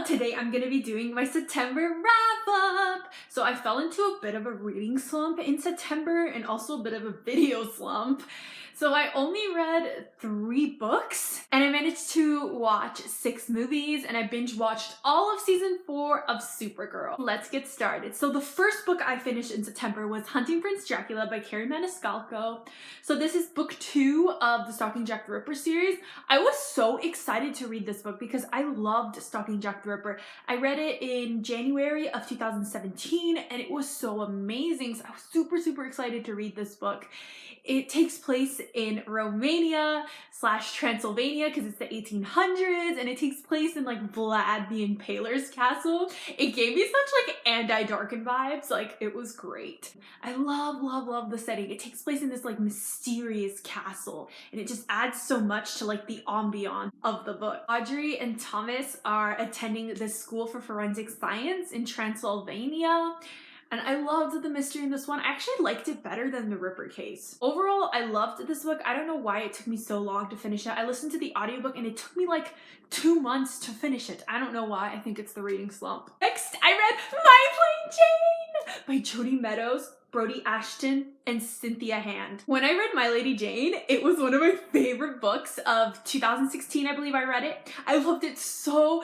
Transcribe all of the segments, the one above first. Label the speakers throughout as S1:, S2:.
S1: Today I'm gonna be doing my September wrap-up. So I fell into a bit of a reading slump in September and also a bit of a video slump. So I only read 3 books and I managed to watch 6 movies and I binge watched all of season 4 of Supergirl. Let's get started. So the first book I finished in September was Hunting Prince Dracula by Carrie Maniscalco. So this is book 2 of the Stalking Jack the Ripper series. I was so excited to read this book because I loved Stalking Jack the Ripper. I read it in January of 2017 and it was so amazing. So I was super excited to read this book. It takes place in Romania / Transylvania because it's the 1800s and it takes place in like Vlad the Impaler's castle. It gave me such like Andy Darken vibes. Like it was great. I love the setting. It takes place in this like mysterious castle and it just adds so much to like the ambiance of the book. Audrey and Thomas are attending this school for forensic science in Transylvania. And I loved the mystery in this one. I actually liked it better than the Ripper case. Overall, I loved this book. I don't know why it took me so long to finish it. I listened to the audiobook and it took me like 2 months to finish it. I don't know why. I think it's the reading slump. Next, I read My Plain Jane by Jodi Meadows, Brody Ashton, and Cynthia Hand. When I read My Lady Jane, it was one of my favorite books of 2016, I believe I read it. I loved it so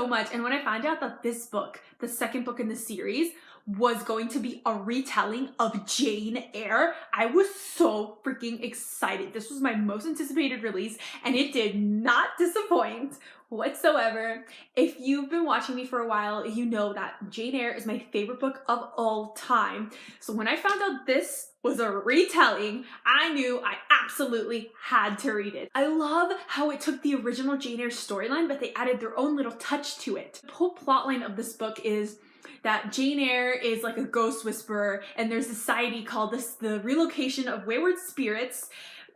S1: much. And when I found out that this book, the second book in the series, was going to be a retelling of Jane Eyre, I was so freaking excited. This was my most anticipated release and it did not disappoint whatsoever. If you've been watching me for a while, you know that Jane Eyre is my favorite book of all time. So when I found out this was a retelling, I knew I absolutely had to read it. I love how it took the original Jane Eyre storyline, but they added their own little touch to it. The whole plotline of this book is that Jane Eyre is like a ghost whisperer and there's a society called the Relocation of Wayward Spirits,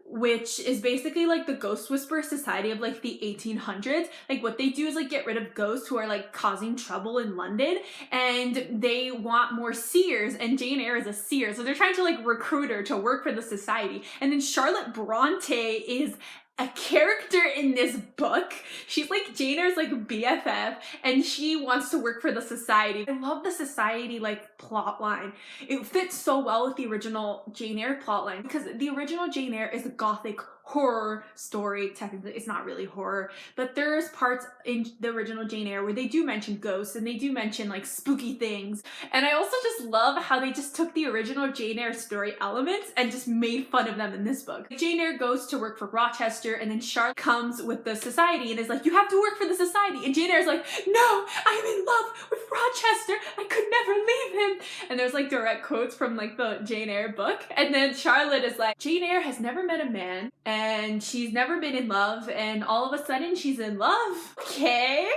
S1: which is basically like the ghost whisperer society of like the 1800s. Like what they do is like get rid of ghosts who are like causing trouble in London and they want more seers and Jane Eyre is a seer. So they're trying to like recruit her to work for the society. And then Charlotte Bronte is a character in this book. She's like Jane Eyre's like BFF and she wants to work for the society. I love the society like plot line. It fits so well with the original Jane Eyre plotline because the original Jane Eyre is a gothic horror story. Technically it's not really horror, but there's parts in the original Jane Eyre where they do mention ghosts and they do mention like spooky things. And I also just love how they just took the original Jane Eyre story elements and just made fun of them in this book. Jane Eyre goes to work for Rochester and then Charlotte comes with the society and is like, you have to work for the society. And Jane Eyre's like, no, I'm in love with Rochester. I could never leave him. And there's like direct quotes from like the Jane Eyre book. And then Charlotte is like, Jane Eyre has never met a man and she's never been in love and all of a sudden she's in love. Okay.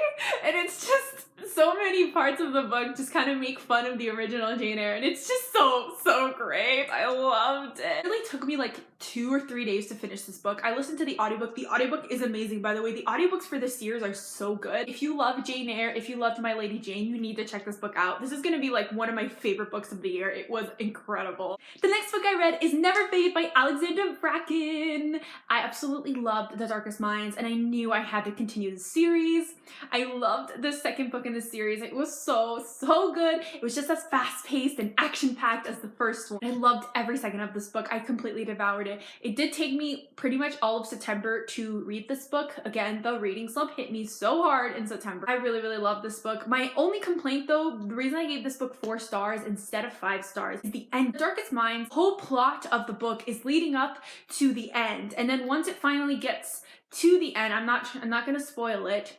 S1: And it's just so many parts of the book just kind of make fun of the original Jane Eyre and it's just so great. I loved it. It really took me like 2 or 3 days to finish this book. I listened to the audiobook. The audiobook is amazing, by the way. The audiobooks for this series are so good. If you love Jane Eyre, if you loved My Lady Jane, you need to check this book out. This is gonna be like one of my favorite books of the year. It was incredible. The next book I read is Never Fade by Alexandra Bracken. I absolutely loved The Darkest Minds and I knew I had to continue the series. I loved the second book in the series. It was so good. It was just as fast-paced and action-packed as the first one. I loved every second of this book. I completely devoured it. It did take me pretty much all of September to read this book. Again, the reading slump hit me so hard in September. I really loved this book. My only complaint though, the reason I gave this book 4 stars instead of 5 stars is the end. The Darkest Minds, the whole plot of the book is leading up to the end. And then once it finally gets to the end, I'm not gonna spoil it,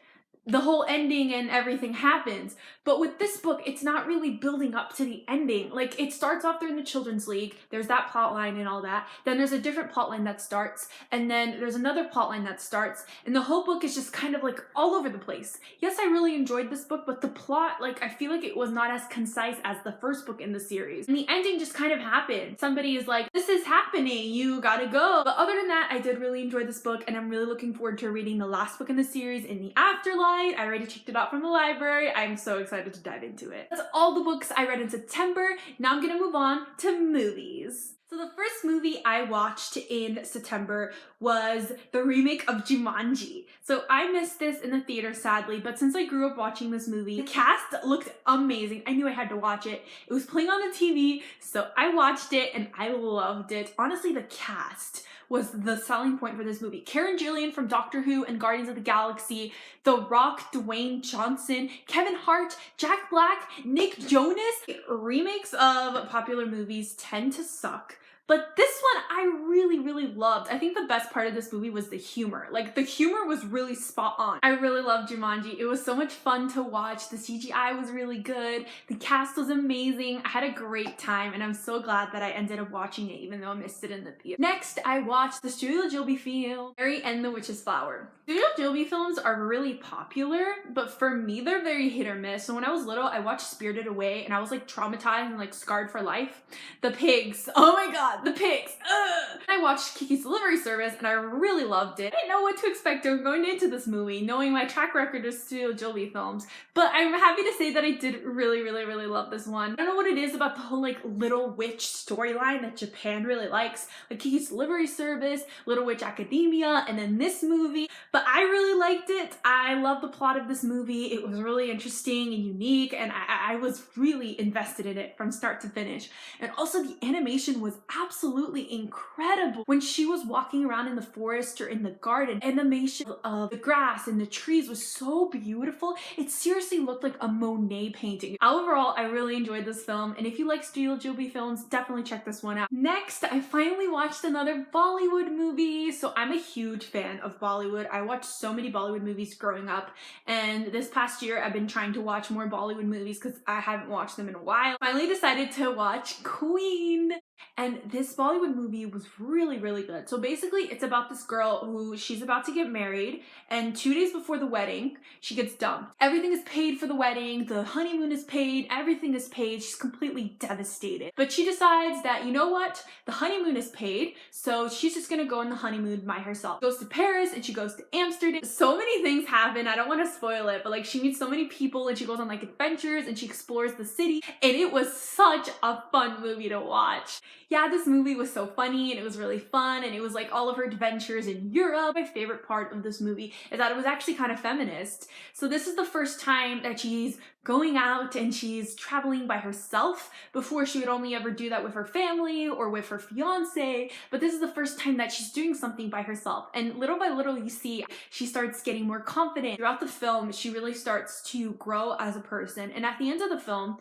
S1: the whole ending and everything happens. But with this book, it's not really building up to the ending. Like it starts off there in the Children's League. There's that plot line and all that. Then there's a different plot line that starts. And then there's another plot line that starts. And the whole book is just kind of like all over the place. Yes, I really enjoyed this book, but the plot, like I feel like it was not as concise as the first book in the series. And the ending just kind of happened. Somebody is like, this is happening, you gotta go. But other than that, I did really enjoy this book and I'm really looking forward to reading the last book in the series, In the Afterlife. I already checked it out from the library. I'm so excited to dive into it. That's all the books I read in September. Now I'm gonna move on to movies. So the first movie I watched in September was the remake of Jumanji. So I missed this in the theater, sadly, but since I grew up watching this movie, the cast looked amazing. I knew I had to watch it. It was playing on the TV, so I watched it and I loved it. Honestly, the cast was the selling point for this movie. Karen Gillan from Doctor Who and Guardians of the Galaxy, The Rock, Dwayne Johnson, Kevin Hart, Jack Black, Nick Jonas. Remakes of popular movies tend to suck, but this one I really loved. I think the best part of this movie was the humor. Like, the humor was really spot on. I really loved Jumanji. It was so much fun to watch. The CGI was really good. The cast was amazing. I had a great time, and I'm so glad that I ended up watching it even though I missed it in the theater. Next, I watched the Studio Ghibli film, Mary and the Witch's Flower. Studio Ghibli films are really popular, but for me, they're very hit or miss. So when I was little, I watched Spirited Away, and I was like traumatized and like scarred for life. The pigs, oh my god, the pigs. Ugh. I watched Kiki's Delivery Service and I really loved it. I didn't know what to expect going into this movie, knowing my track record of Studio Ghibli films, but I'm happy to say that I did really love this one. I don't know what it is about the whole like Little Witch storyline that Japan really likes, like Kiki's Delivery Service, Little Witch Academia, and then this movie, but I really liked it. I love the plot of this movie. It was really interesting and unique, and I was really invested in it from start to finish. And also the animation was absolutely incredible. When she was walking around in the forest or in the garden, animation of the grass and the trees was so beautiful. It seriously looked like a Monet painting. Overall, I really enjoyed this film, and if you like Studio Ghibli films, definitely check this one out. Next, I finally watched another Bollywood movie. So I'm a huge fan of Bollywood. I watched so many Bollywood movies growing up, and this past year I've been trying to watch more Bollywood movies because I haven't watched them in a while. Finally decided to watch Queen. And this Bollywood movie was really good. So basically it's about this girl who she's about to get married, and 2 days before the wedding, she gets dumped. Everything is paid for the wedding, the honeymoon is paid, everything is paid. She's completely devastated. But she decides that, you know what? The honeymoon is paid, so she's just gonna go on the honeymoon by herself. Goes to Paris and she goes to Amsterdam. So many things happen. I don't want to spoil it, but like she meets so many people and she goes on like adventures and she explores the city, and it was such a fun movie to watch. Yeah, this movie was so funny and it was really fun, and it was like all of her adventures in Europe. My favorite part of this movie is that it was actually kind of feminist. So this is the first time that she's going out and she's traveling by herself. Before, she would only ever do that with her family or with her fiance, but this is the first time that she's doing something by herself. And little by little, you see she starts getting more confident. Throughout the film, she really starts to grow as a person, and at the end of the film,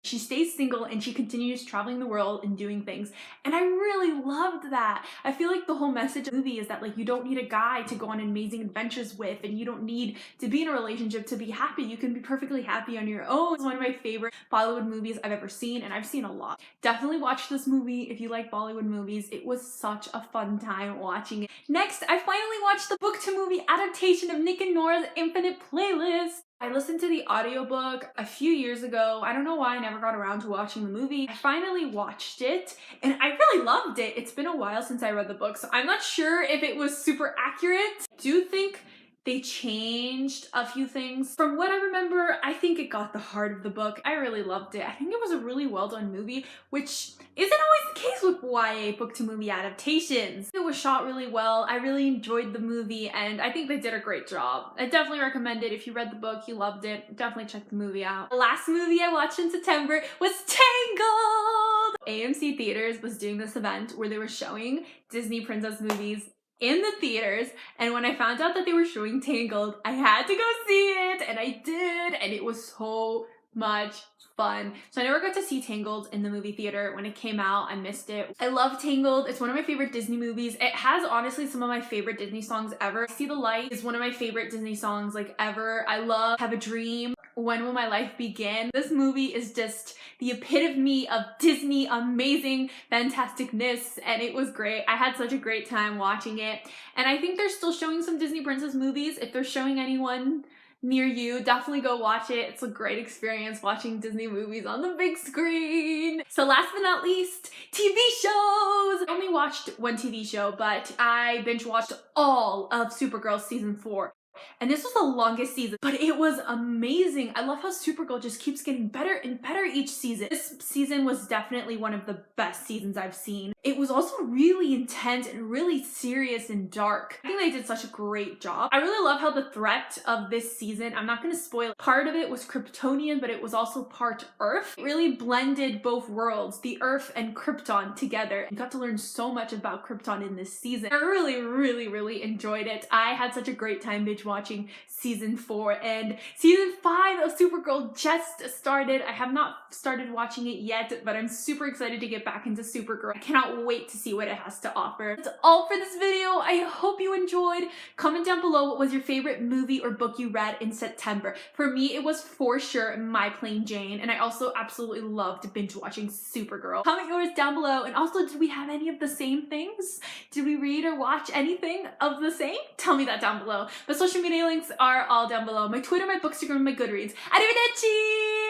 S1: she stays single and she continues traveling the world and doing things. And I really loved that. I feel like the whole message of the movie is that like you don't need a guy to go on amazing adventures with, and you don't need to be in a relationship to be happy. You can be perfectly happy on your own. It's one of my favorite Bollywood movies I've ever seen, and I've seen a lot. Definitely watch this movie if you like Bollywood movies. It was such a fun time watching it. Next, I finally watched the Booktube movie adaptation of Nick and Nora's Infinite Playlist. I listened to the audiobook a few years ago. I don't know why I never got around to watching the movie. I finally watched it and I really loved it. It's been a while since I read the book, so I'm not sure if it was super accurate. I do think they changed a few things. From what I remember, I think it got the heart of the book. I really loved it. I think it was a really well done movie, which isn't always the case with YA book to movie adaptations. It was shot really well. I really enjoyed the movie, and I think they did a great job. I definitely recommend it. If you read the book, you loved it, definitely check the movie out. The last movie I watched in September was Tangled! AMC Theaters was doing this event where they were showing Disney princess movies in the theaters, and when I found out that they were showing Tangled, I had to go see it, and I did, and it was so much fun. So I never got to see Tangled in the movie theater when it came out. I missed it. I love Tangled. It's one of my favorite Disney movies. It has honestly some of my favorite Disney songs ever. See the Light is one of my favorite Disney songs like ever. I love Have a Dream, When Will My Life Begin. This movie is just the epitome of Disney amazing fantasticness, and it was great. I had such a great time watching it, and I think they're still showing some Disney princess movies. If they're showing anyone near you, definitely go watch it. It's a great experience watching Disney movies on the big screen. So last but not least, TV shows! I only watched one TV show, but I binge watched all of Supergirl season 4. and this was the longest season, but it was amazing. I love how Supergirl just keeps getting better and better each season. This season was definitely one of the best seasons I've seen. It was also really intense and really serious and dark. I think they did such a great job. I really love how the threat of this season, I'm not going to spoil, part of it was Kryptonian, but it was also part Earth. It really blended both worlds, the Earth and Krypton, together. I got to learn so much about Krypton in this season. I really enjoyed it. I had such a great time binge watching season 4, and season 5 of Supergirl just started. I have not started watching it yet, but I'm super excited to get back into Supergirl. I cannot wait to see what it has to offer. That's all for this video. I hope you enjoyed. Comment down below what was your favorite movie or book you read in September. For me, it was for sure My Plain Jane, and I also absolutely loved binge watching Supergirl. Comment yours down below, and also, did we have any of the same things? Did we read or watch anything of the same? Tell me that down below. The social media links are all down below. My Twitter, my Bookstagram, my Goodreads. Arrivederci!